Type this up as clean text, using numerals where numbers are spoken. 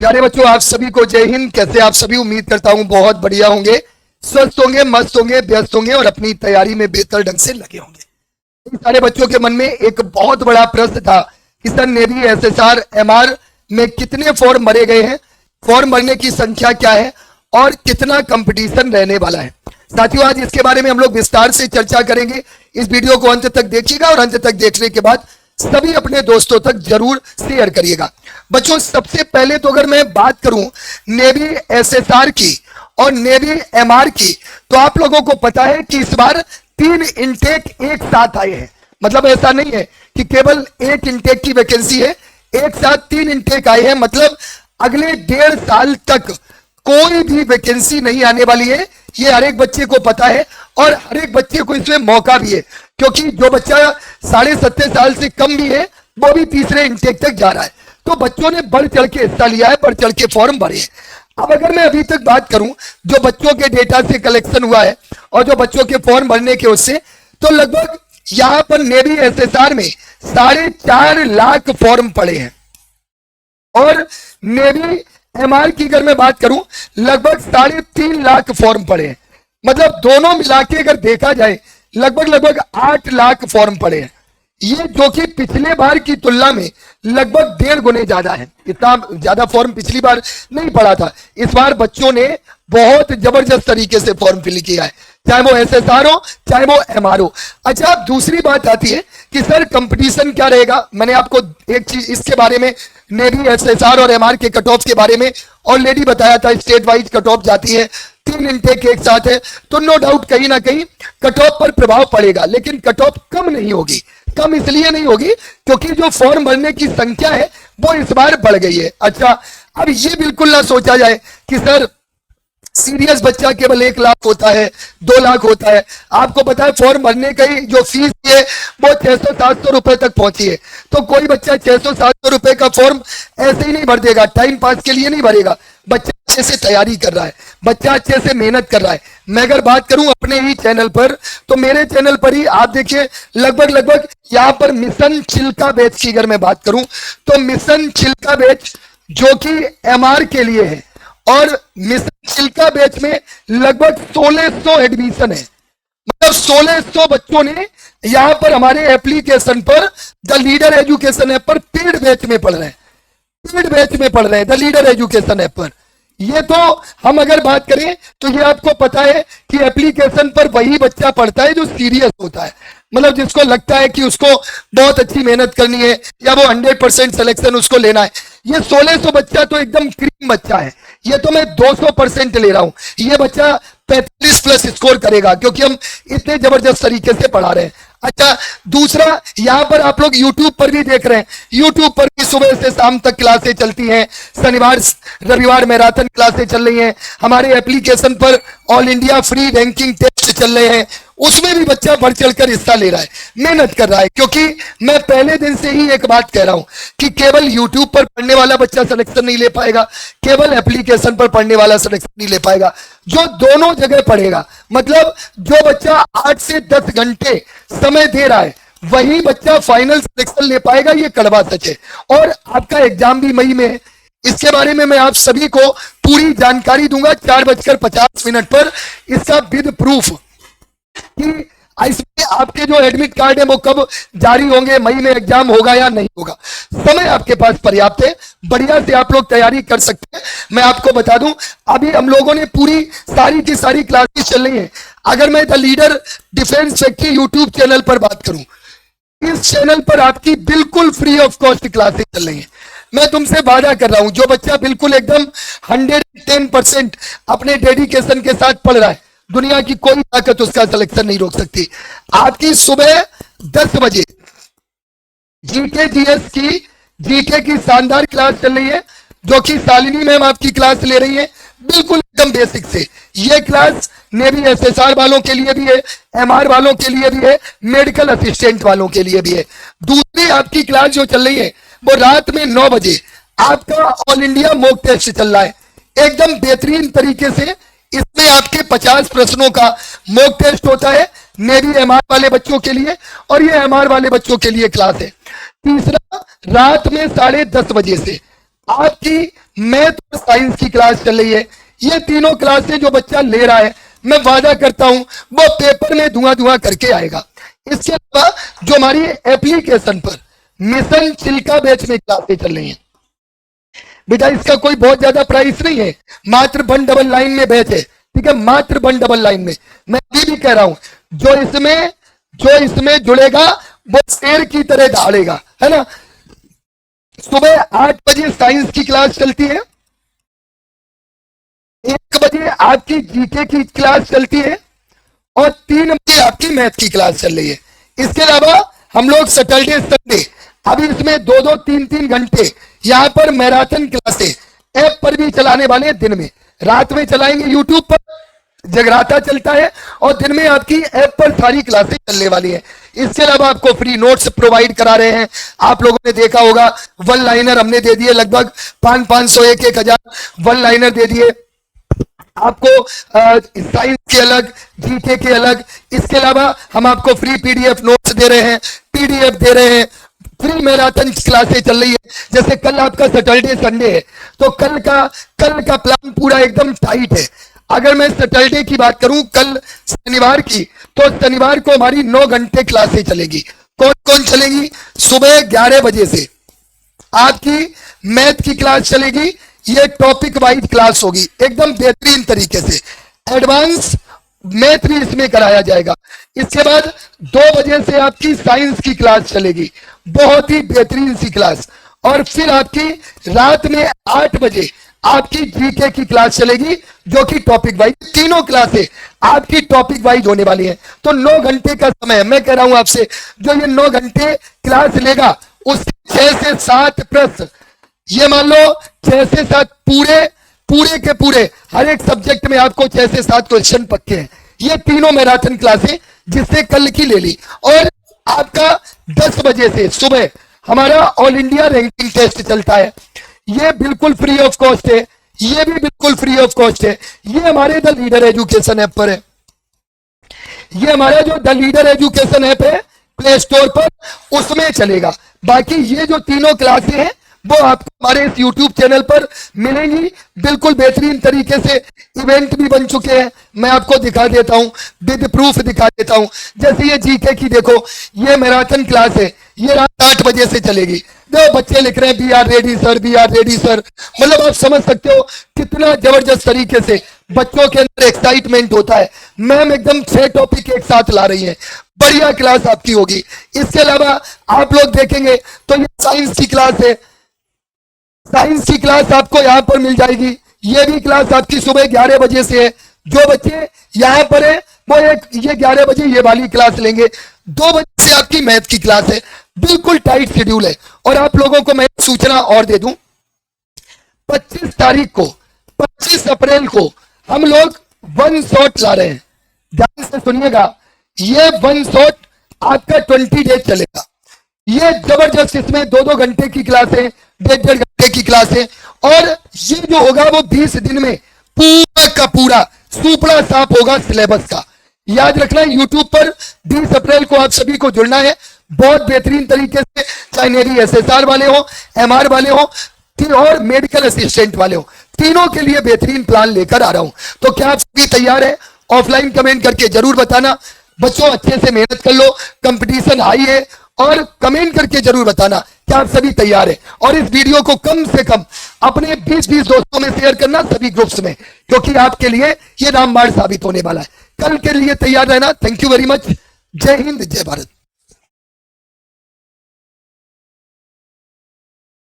प्यारे बच्चों, आप सभी को जय हिंद। कैसे आप सभी? उम्मीद करता हूं बहुत बढ़िया होंगे, स्वस्थ होंगे, मस्त होंगे, व्यस्त होंगे और अपनी तैयारी में बेहतर ढंग से लगे होंगे। इन सारे बच्चों के मन में एक बहुत बड़ा प्रश्न था कि सर नेवी, एसएसआर, एमआर में कितने फॉर्म भरे गए हैं, फॉर्म भरने की संख्या क्या है और कितना कंपटीशन रहने वाला है। साथियों, आज इसके बारे में हम लोग विस्तार से चर्चा करेंगे। इस वीडियो को अंत तक देखिएगा और अंत तक देखने के बाद सभी अपने दोस्तों तक जरूर शेयर करिएगा। बच्चों, सबसे पहले तो अगर मैं बात करूं नेवी एसएसआर की और नेवी एमआर की, तो आप लोगों को पता है कि इस बार 3 इनटेक एक साथ आए हैं। मतलब ऐसा नहीं है कि केवल एक इनटेक की वैकेंसी है, एक साथ 3 इनटेक आए हैं। मतलब अगले 1.5 साल तक कोई भी वैकेंसी नहीं आने वाली है, ये हर एक बच्चे को पता है और हर एक बच्चे को इसमें मौका भी है, क्योंकि जो बच्चा 7.5 साल से कम भी है वो भी तीसरे इनटेक तक जा रहा है। तो बच्चों ने बढ़ चढ़ के हिस्सा लिया है, बढ़ चढ़ के फॉर्म भरे हैं। अब अगर मैं अभी तक बात करूं जो बच्चों के डेटा से कलेक्शन हुआ है और जो बच्चों के फॉर्म भरने के उससे, तो लगभग यहां पर नेवी एसएसआर में 4.5 लाख फॉर्म पड़े हैं और नेवी एमआर की अगर मैं बात करूं लगभग 3.5 लाख फॉर्म पड़े हैं। मतलब दोनों मिला के अगर देखा जाए लगभग 8 लाख फॉर्म पड़े हैं। ये जो कि पिछले बार की तुलना में लगभग 1.5 गुने ज्यादा है। इतना ज्यादा फॉर्म पिछली बार नहीं पड़ा था। इस बार बच्चों ने बहुत जबरदस्त तरीके से फॉर्म फिल किया है, चाहे वो एसएसआर हो चाहे वो एमआर हो। अच्छा, अब दूसरी बात आती है कि सर कंपटीशन क्या रहेगा। मैंने आपको एक चीज इसके बारे में, नेवी, एसएसआर और एमआर के कट ऑफ के बारे में ऑलरेडी बताया था। स्टेट वाइज कट ऑफ जाती है, 3 इनटेक एक साथ है, तो नो डाउट कहीं ना कहीं कट ऑफ पर प्रभाव पड़ेगा, लेकिन कट ऑफ कम नहीं होगी। कम इसलिए नहीं होगी क्योंकि जो फॉर्म भरने की संख्या है वो इस बार बढ़ गई है। अच्छा, अब ये बिल्कुल ना सोचा जाए कि सर सीरियस बच्चा केवल 1 लाख होता है, 2 लाख होता है। आपको पता है फॉर्म भरने की जो फीस है वो 600-700 रुपए तक पहुंची है। तो कोई बच्चा 600-700 रुपए का फॉर्म ऐसे ही नहीं भर देगा, टाइम पास के लिए नहीं भरेगा। बच्चा अच्छे से तैयारी कर रहा है, बच्चा अच्छे से मेहनत कर रहा है। मैं अगर बात करूं अपने ही चैनल पर, तो मेरे चैनल पर ही आप देखिए लगभग यहां पर मिशन चिल्का बैच की अगर मैं बात करूं तो मिशन चिल्का बैच जो कि एमआर के लिए है और मिशन चिल्का बैच में लगभग 1600 एडमिशन है। मतलब 1600 बच्चों ने यहां पर हमारे एप्लीकेशन पर द लीडर एजुकेशन ऐप पर पेड बैच में पढ़ रहे हैं, पेड बैच में पढ़ रहे हैं द लीडर एजुकेशन ऐप पर। ये तो हम अगर बात करें तो ये आपको पता है कि एप्लीकेशन पर वही बच्चा पढ़ता है जो सीरियस होता है। मतलब जिसको लगता है कि उसको बहुत अच्छी मेहनत करनी है या वो 100% सिलेक्शन उसको लेना है। ये 1600 बच्चा तो एकदम क्रीम बच्चा है। ये तो मैं 200% ले रहा हूं। ये बच्चा 45+ स्कोर करेगा क्योंकि हम इतने जबरदस्त तरीके से पढ़ा रहे हैं। अच्छा, दूसरा यहां पर आप लोग YouTube पर भी देख रहे हैं, YouTube पर भी सुबह से शाम तक क्लासें चलती हैं। शनिवार रविवार मैराथन क्लासें चल रही हैं। हमारे एप्लीकेशन पर all India free ranking test चल रहे हैं, उसमें भी बच्चा बढ़ चढ़कर हिस्सा ले रहा है, मेहनत कर रहा है। क्योंकि मैं पहले दिन से ही एक बात कह रहा हूं कि केवल YouTube पर पढ़ने वाला बच्चा सिलेक्शन नहीं ले पाएगा, केवल एप्लीकेशन पर पढ़ने वाला सिलेक्शन नहीं ले पाएगा। जो दोनों जगह पढ़ेगा, मतलब जो बच्चा 8 से 10 घंटे समय दे रहा है वही बच्चा फाइनल सिलेक्शन ले पाएगा। ये कड़वा सच है। और आपका एग्जाम भी मई में है। इसके बारे में मैं आप सभी को पूरी जानकारी दूंगा 4:50 पर, इसका विद प्रूफ कि इसमें आपके जो एडमिट कार्ड है वो कब जारी होंगे, मई में एग्जाम होगा या नहीं होगा। समय आपके पास पर्याप्त है, बढ़िया से आप लोग तैयारी कर सकते हैं। मैं आपको बता दूं, अभी हम लोगों ने पूरी सारी की सारी क्लासेस चल रही हैं। अगर मैं the leader defence factory YouTube channel पर बात करूं, इस चैनल पर आपकी बिल्कुल फ्री ऑफ कॉस्ट क्लासेस चल रही हैं। मैं तुमसे वादा कर रहा हूं, जो बच्चा बिल्कुल एकदम 110% अपने डेडिकेशन के साथ पढ़ रहा है, दुनिया की कोई ताकत उसका सिलेक्शन नहीं रोक सकती। आपकी सुबह 10 बजे जीके की शानदार क्लास चल रही है, जो कि शालिनी मैम आपकी क्लास ले रही है, बिल्कुल एकदम बेसिक से। ये क्लास नेवी एसएसआर वालों के लिए भी है, एमआर वालों के लिए भी है, मेडिकल असिस्टेंट वालों के लिए भी है। दूसरी आपकी क्लास जो चल रही है वो रात में 9 बजे आपका ऑल इंडिया मॉक टेस्ट चल रहा है, एकदम बेहतरीन तरीके से। इसमें आपके 50 प्रश्नों का मॉक टेस्ट होता है नेवी एमआर वाले बच्चों के लिए, और ये एमआर वाले बच्चों के लिए क्लास है। तीसरा, रात में 10:30 बजे से आपकी मैथ और साइंस की क्लास चल रही है। ये तीनों क्लासें जो बच्चा ले रहा है, मैं वादा करता हूं वो पेपर में धुआं धुआं करके आएगा। इसके अलावा जो हमारी एप्लीकेशन पर मिशन चिल्का बैच में क्लासें चल रही हैं बेटा, इसका कोई बहुत ज्यादा प्राइस नहीं है, मात्र 199 में बैच है, ठीक है, मात्र 199 में। मैं अभी भी कह रहा हूं जो इसमें जुड़ेगा वो शेर की तरह दौड़ेगा, है ना। सुबह 8 बजे साइंस की क्लास चलती है, 1 बजे आपकी जीके की क्लास चलती है और 3 बजे आपकी मैथ की क्लास चल रही है। इसके अलावा हम लोग सैटरडे संडे अभी इसमें 2-2, 3-3 घंटे यहां पर मैराथन क्लासें ऐप पर भी चलाने वाले हैं। दिन में, रात में चलाएंगे यूट्यूब पर, जगराता चलता है, और दिन में आपकी ऐप पर सारी क्लासें चलने वाली हैं। इसके अलावा आपको फ्री नोट्स प्रोवाइड करा रहे हैं। आप लोगों ने देखा होगा वन लाइनर हमने दे दिए, लगभग 500, 1,000 वन लाइनर दे दिए आपको, साइंस के अलग, जीके के अलग। इसके अलावा हम आपको फ्री पीडीएफ नोट्स दे रहे हैं, पीडीएफ दे रहे हैं, फ्री मैराथन क्लासें चल रही है। जैसे कल आपका सैटरडे संडे है तो कल का प्लान पूरा एकदम टाइट है। अगर मैं सैटरडे की बात करूं, कल शनिवार की, तो शनिवार को हमारी 9 घंटे क्लासें चलेगी। कौन कौन चलेगी? सुबह 11 बजे से आपकी मैथ की क्लास चलेगी, ये टॉपिक वाइज क्लास होगी एकदम बेहतरीन तरीके से, एडवांस मैथ भी इसमें कराया जाएगा। इसके बाद 2 बजे से आपकी साइंस की क्लास चलेगी, बहुत ही बेहतरीन सी क्लास, और फिर आपकी रात में 8 बजे आपकी जीके की क्लास चलेगी जो कि टॉपिक वाइज, तीनों क्लासें आपकी टॉपिक वाइज होने वाली हैं। तो 9 घंटे का समय, मैं कह रहा हूं आपसे, जो ये 9 घंटे क्लास लेगा उसके 6 से 7 प्रश्न, ये मान लो 6 से 7 पूरे के पूरे हर एक सब्जेक्ट में आपको 6 से 7 क्वेश्चन पक्के हैं। ये तीनों मैराथन क्लासें जिससे कल की ले ली, और आपका 10 बजे से सुबह हमारा ऑल इंडिया रैंकिंग टेस्ट चलता है, ये बिल्कुल फ्री ऑफ कॉस्ट है, ये भी बिल्कुल फ्री ऑफ कॉस्ट है। ये हमारे द लीडर एजुकेशन ऐप पर है, ये हमारा जो द लीडर एजुकेशन ऐप है प्ले स्टोर पर, उसमें चलेगा। बाकी ये जो तीनों क्लासें हैं वो आपको हमारे इस YouTube चैनल पर मिलेंगी, बिल्कुल बेहतरीन तरीके से। इवेंट भी बन चुके हैं, मैं आपको दिखा देता हूं, विद प्रूफ दिखा देता हूं। जैसे ये जीके की देखो, ये मैराथन क्लास है, ये रात 8 बजे से चलेगी। देखो बच्चे लिख रहे हैं be are ready sir, be are ready sir, मतलब आप समझ सकते हो कितना जबरदस्त तरीके से बच्चों के अंदर एक्साइटमेंट होता है। मैम एकदम 6 टॉपिक एक साथ ला रही है, बढ़िया क्लास आपकी होगी। इसके अलावा आप लोग देखेंगे तो ये साइंस की क्लास है, साइंस की क्लास आपको यहां पर मिल जाएगी। ये भी क्लास आपकी सुबह 11 बजे से है। जो बच्चे यहां पर है वो ये 11 बजे ये वाली क्लास लेंगे, 2 बजे से आपकी मैथ की क्लास है, बिल्कुल टाइट शेड्यूल है। और आप लोगों को मैं सूचना और दे दूं, 25 तारीख को, 25 अप्रैल को हम लोग 1 शॉट ला रहे हैं, ध्यान से सुनिएगा। ये 1 शॉट आपका 20 डेज चलेगा। ये जबरदस्त, इसमें 2-2 घंटे की क्लास है, 1.5 घंटे की क्लास है, और ये जो होगा वो 20 दिन में पूरा का पूरा सुपड़ा साफ होगा सिलेबस का। याद रखना है YouTube पर 20 अप्रैल को आप सभी को जुड़ना है, बहुत बेहतरीन तरीके से, चाहे मेरी SSR वाले हो, MR वाले हो और मेडिकल असिस्टेंट वाले हो, तीनों के लिए बेहतरीन प्लान लेकर आ रहा हूं। तो क्या आप सभी तैयार है? ऑफलाइन कमेंट करके जरूर बताना। बच्चों अच्छे से मेहनत कर लो, कंपटीशन हाई है, और कमेंट करके जरूर बताना कि आप सभी तैयार हैं। और इस वीडियो को कम से कम अपने 20-20 दोस्तों में शेयर करना, सभी ग्रुप्स में, क्योंकि आपके लिए ये रामबाण साबित होने वाला है। कल के लिए तैयार रहना। Thank you very much. जय हिंद, जय भारत।